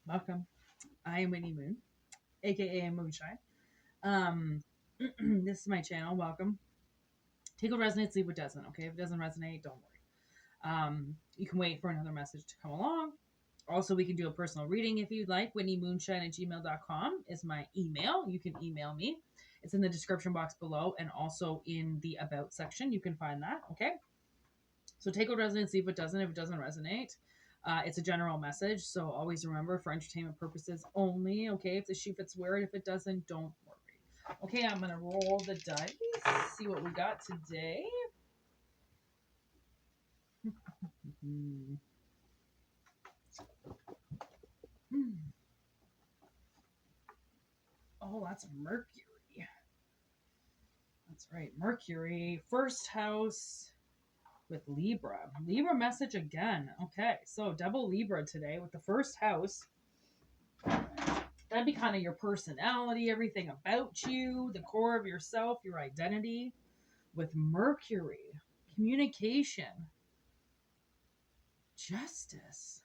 Welcome. I am Whitney Moon, aka Moonshine. Um, this is my channel. Welcome. Take what resonates, leave what doesn't. Okay, if it doesn't resonate, don't worry. You can wait for another message to come along. Also, we can do a personal reading if you'd like. WhitneyMoonshine@gmail.com is my email. You can email me. It's in the description box below and also in the about section. You can find that. Okay. So take what resonates, leave what doesn't. If it doesn't resonate, it's a general message. So always remember, for entertainment purposes only. Okay, if the shoe fits, wear it. If it doesn't, don't worry. Okay, I'm gonna roll the dice. See what we got today. Oh, that's Mercury. That's right, Mercury. First house with Libra. Libra message again. Okay, so double Libra today with the first house. That'd be kind of your personality, everything about you, the core of yourself, your identity. With Mercury, communication, justice.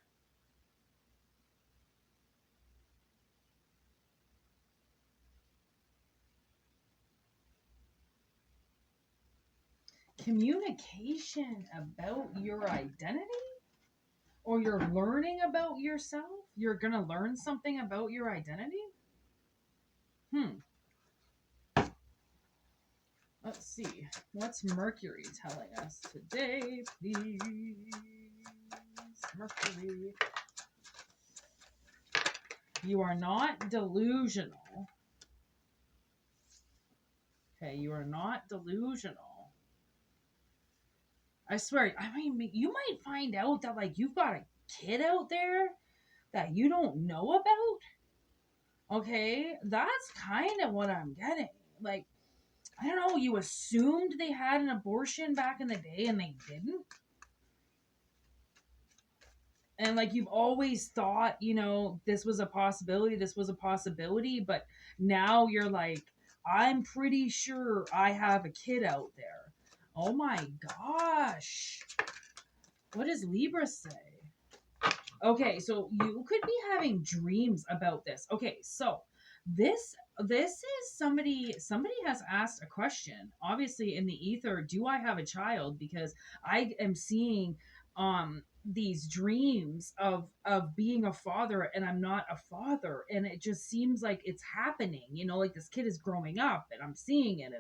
Communication about your identity? Or you're learning about yourself? You're going to learn something about your identity? Let's see. What's Mercury telling us today, please? Mercury. You are not delusional. Okay, you are not delusional. I swear, I mean, you might find out that, like, you've got a kid out there that you don't know about. Okay, that's kind of what I'm getting. Like, I don't know, you assumed they had an abortion back in the day and they didn't. And, like, you've always thought, this was a possibility, but now you're like, I'm pretty sure I have a kid out there. Oh my gosh. What does Libra say? Okay, so you could be having dreams about this. Okay, so this is somebody has asked a question. Obviously in the ether, do I have a child? Because I am seeing these dreams of being a father and I'm not a father, and it just seems like it's happening, like this kid is growing up and I'm seeing it,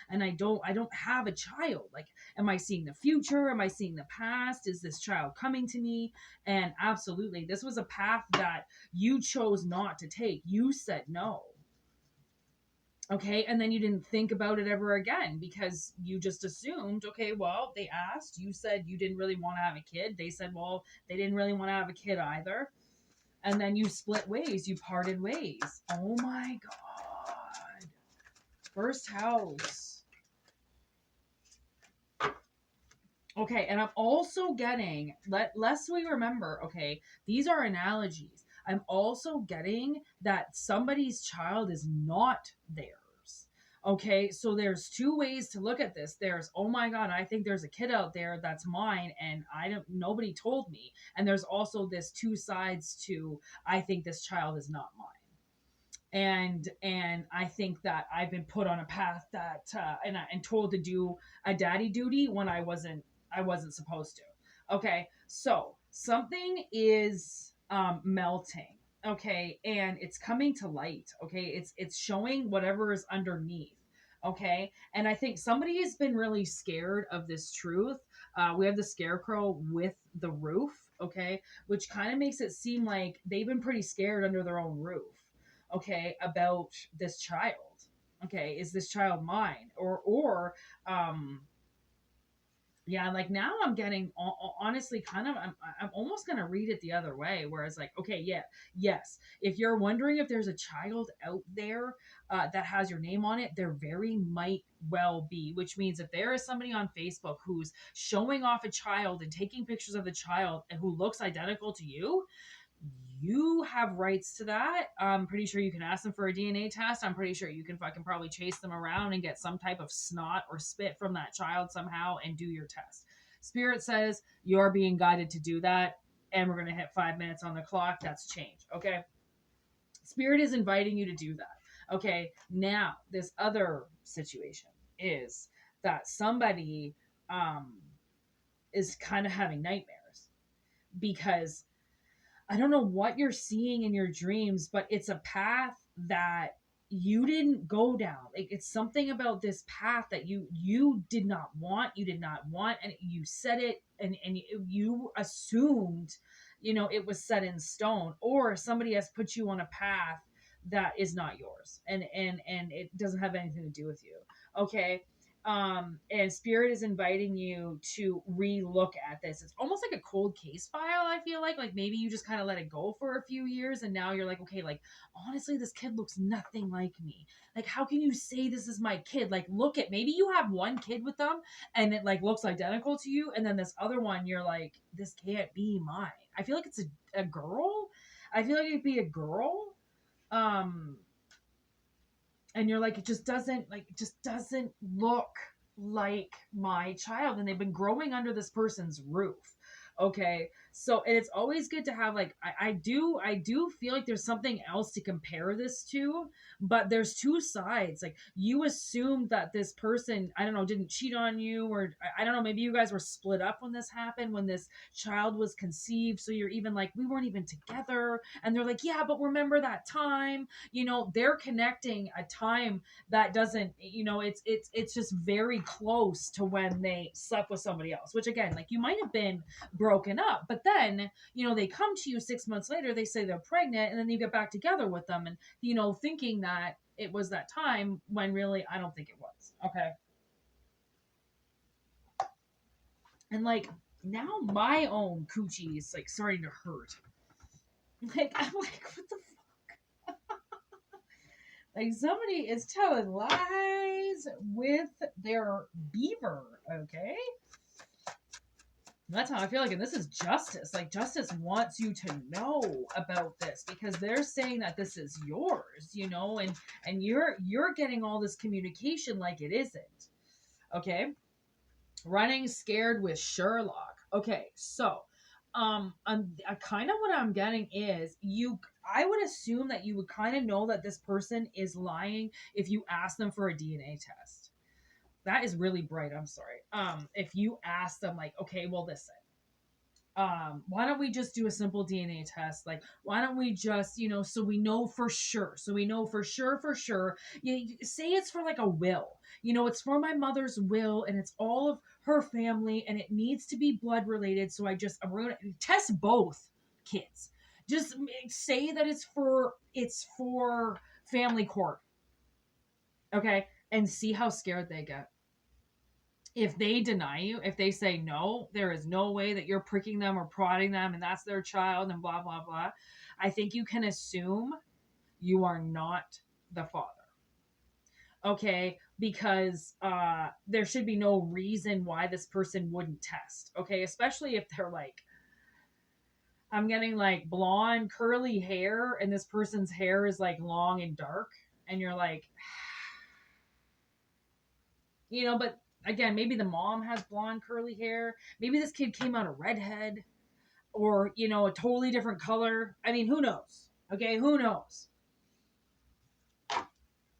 and I don't have a child. Like, am I seeing the future? Am I seeing the past? Is this child coming to me? And absolutely, this was a path that you chose not to take. You said no. Okay. And then you didn't think about it ever again because you just assumed, okay, well, they asked, you said you didn't really want to have a kid. They said, well, they didn't really want to have a kid either. And then you split ways, you parted ways. Oh my God. First house. Okay, and I'm also getting, lest we remember, okay, these are analogies. I'm also getting that somebody's child is not theirs. Okay, so there's two ways to look at this. There's, oh my God, I think there's a kid out there that's mine and nobody told me. And there's also this two sides to, I think this child is not mine. And I think that I've been put on a path that and told to do a daddy duty when I wasn't supposed to. Okay, so something is melting. Okay, and it's coming to light. Okay, it's showing whatever is underneath. Okay, and I think somebody has been really scared of this truth. We have the scarecrow with the roof. Okay, which kind of makes it seem like they've been pretty scared under their own roof. Okay, about this child. Okay, is this child mine? Or yeah, like now I'm getting honestly kind of I'm almost gonna read it the other way, where it's like, okay, yeah, yes, if you're wondering if there's a child out there that has your name on it, there very might well be, which means if there is somebody on Facebook who's showing off a child and taking pictures of the child and who looks identical to you have rights to that. I'm pretty sure you can ask them for a DNA test. I'm pretty sure you can fucking probably chase them around and get some type of snot or spit from that child somehow and do your test. Spirit says you're being guided to do that. and we're going to hit 5 minutes on the clock. That's change. Okay. Spirit is inviting you to do that. Okay. Now, this other situation is that somebody um, is kind of having nightmares because I don't know what you're seeing in your dreams, but it's a path that you didn't go down. Like it's something about this path that you did not want, and you said it, and you assumed, it was set in stone, or somebody has put you on a path that is not yours, and it doesn't have anything to do with you. Okay. And spirit is inviting you to re-look at this. It's almost like a cold case file. I feel like maybe you just kind of let it go for a few years, and now you're like, okay, like honestly, this kid looks nothing like me. Like, how can you say this is my kid? Like, look at, maybe you have one kid with them and it like looks identical to you, and then this other one you're like, this can't be mine. I feel like it's a girl. I feel like it'd be a girl. um and you're like, it just doesn't look like my child, and they've been growing under this person's roof. Okay. So, and it's always good to have like, I do feel like there's something else to compare this to, but there's two sides. Like, you assumed that this person, I don't know, didn't cheat on you, or I don't know, maybe you guys were split up when this happened, when this child was conceived, so you're even like, we weren't even together, and they're like, yeah, but remember that time. They're connecting a time that doesn't, it's just very close to when they slept with somebody else, which again, like, you might have been broken up, but then, they come to you 6 months later, they say they're pregnant, and then you get back together with them, and thinking that it was that time, when really I don't think it was. Okay. And like, now my own coochie is like starting to hurt. Like, I'm like, what the like, somebody is telling lies with their beaver, okay? That's how I feel like, and this is justice. Like, justice wants you to know about this because they're saying that this is yours, and you're getting all this communication like it isn't. Okay? Running scared with Sherlock. Okay, so kind of what I'm getting is, I would assume that you would kind of know that this person is lying if you ask them for a DNA test. That is really bright. I'm sorry. If you ask them, like, okay, well, listen, why don't we just do a simple DNA test? Like, why don't we just, so we know for sure. So we know for sure. You say it's for like a will. It's for my mother's will, and it's all of her family, and it needs to be blood related. So I'm going to test both kids. Just say that it's for family court. Okay. And see how scared they get. If they deny you, if they say no, there is no way that you're pricking them or prodding them and that's their child and blah, blah, blah, I think you can assume you are not the father. Okay. Because there should be no reason why this person wouldn't test. Okay. Especially if they're like, I'm getting like blonde, curly hair, and this person's hair is like long and dark. And you're like, but again, maybe the mom has blonde, curly hair. Maybe this kid came out a redhead, or, a totally different color. I mean, who knows? Okay. Who knows?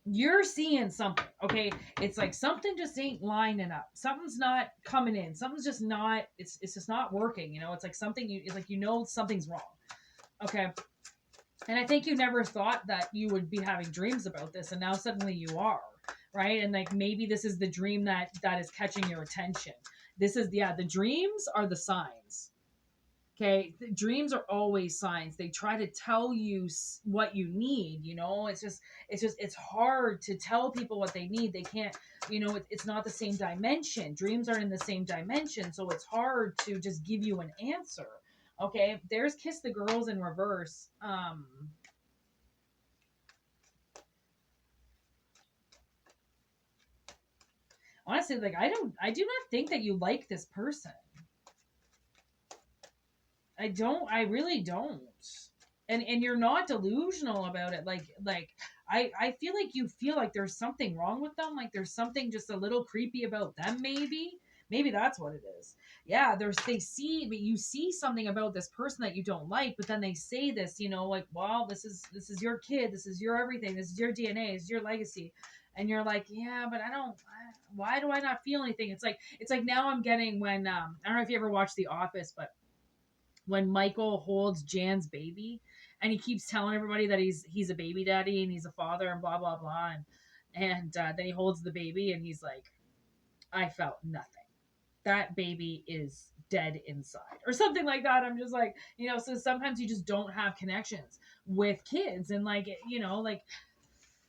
You're seeing something. Okay. It's like something just ain't lining up. Something's not coming in. Something's just not, it's just not working. It's like something it's like, something's wrong. Okay. And I think you never thought that you would be having dreams about this, and now suddenly you are, right? And like, maybe this is the dream that is catching your attention. This is, the dreams are the signs. Okay, the dreams are always signs. They try to tell you what you need. It's hard to tell people what they need. They can't. It's not the same dimension. Dreams aren't in the same dimension, so it's hard to just give you an answer. Okay, there's Kiss the Girls in reverse. Honestly, like, I do not think that you like this person. I really don't. And you're not delusional about it. Like, I feel like you feel like there's something wrong with them. Like, there's something just a little creepy about them, maybe. Maybe that's what it is. yeah, they see, but you see something about this person that you don't like, but then they say this, like, well, this is your kid, this is your everything, this is your DNA, this is your legacy, and you're like, yeah, but why do I not feel anything? It's like now I'm getting when I don't know if you ever watched The Office, but when Michael holds Jan's baby, and he keeps telling everybody that he's a baby daddy and he's a father and blah blah blah, and then he holds the baby and he's like, I felt nothing. That baby is dead inside, or something like that. I'm just like, so sometimes you just don't have connections with kids, and like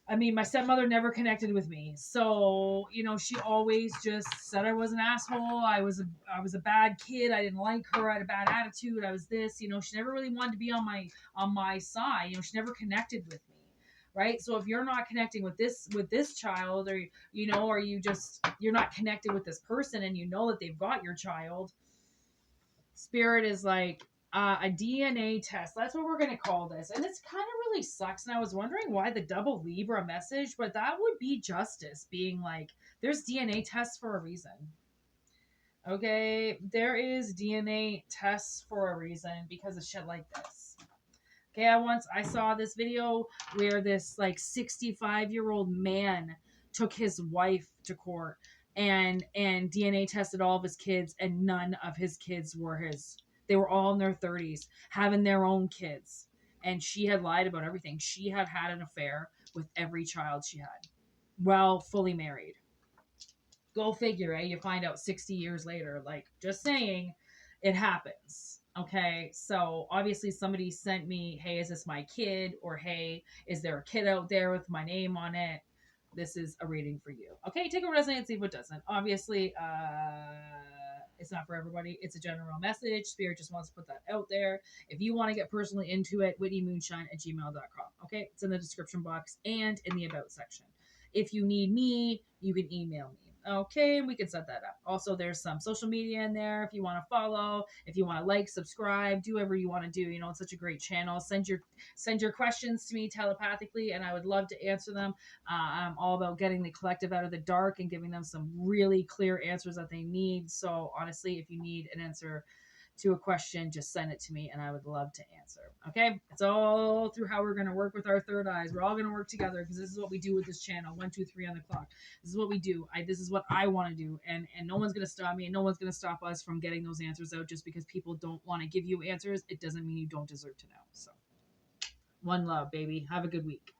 I mean, my stepmother never connected with me, so she always just said I was an asshole. I was a bad kid. I didn't like her. I had a bad attitude. I was this. She never really wanted to be on my side. She never connected with me, right? So if you're not connecting with this child, or or you're not connected with this person, and that they've got your child, Spirit is like, a DNA test. That's what we're going to call this. And it's kind of really sucks. And I was wondering why the double Libra message, but that would be justice being like, there's DNA tests for a reason. Okay. There is DNA tests for a reason because of shit like this. Okay. I saw this video where this like 65-year-old man took his wife to court and DNA tested all of his kids, and none of his kids were his. They were all in their 30s, having their own kids. And she had lied about everything. She had had an affair with every child she had while fully married. Go figure, eh? You find out 60 years later. Like, just saying, it happens. Okay, so obviously somebody sent me, hey, is this my kid? Or hey, is there a kid out there with my name on it? This is a reading for you. Okay, take what resonates, leave what doesn't. Obviously, it's not for everybody. It's a general message. Spirit just wants to put that out there. If you want to get personally into it, whitneymoonshine@gmail.com. Okay, it's in the description box and in the about section. If you need me, you can email me. Okay, we can set that up. Also, there's some social media in there if you want to follow, if you want to like, subscribe, do whatever you want to do. It's such a great channel. Send your questions to me telepathically, and I would love to answer them. I'm all about getting the collective out of the dark and giving them some really clear answers that they need. So honestly, if you need an answer to a question, just send it to me and I would love to answer. Okay, it's all through how we're going to work with our third eyes. We're all going to work together because this is what we do with this channel. 1 2 3 on the clock. This is what we do. This is what I want to do, and no one's going to stop me, and no one's going to stop us from getting those answers out. Just because people don't want to give you answers, it doesn't mean you don't deserve to know. So one love, baby. Have a good week.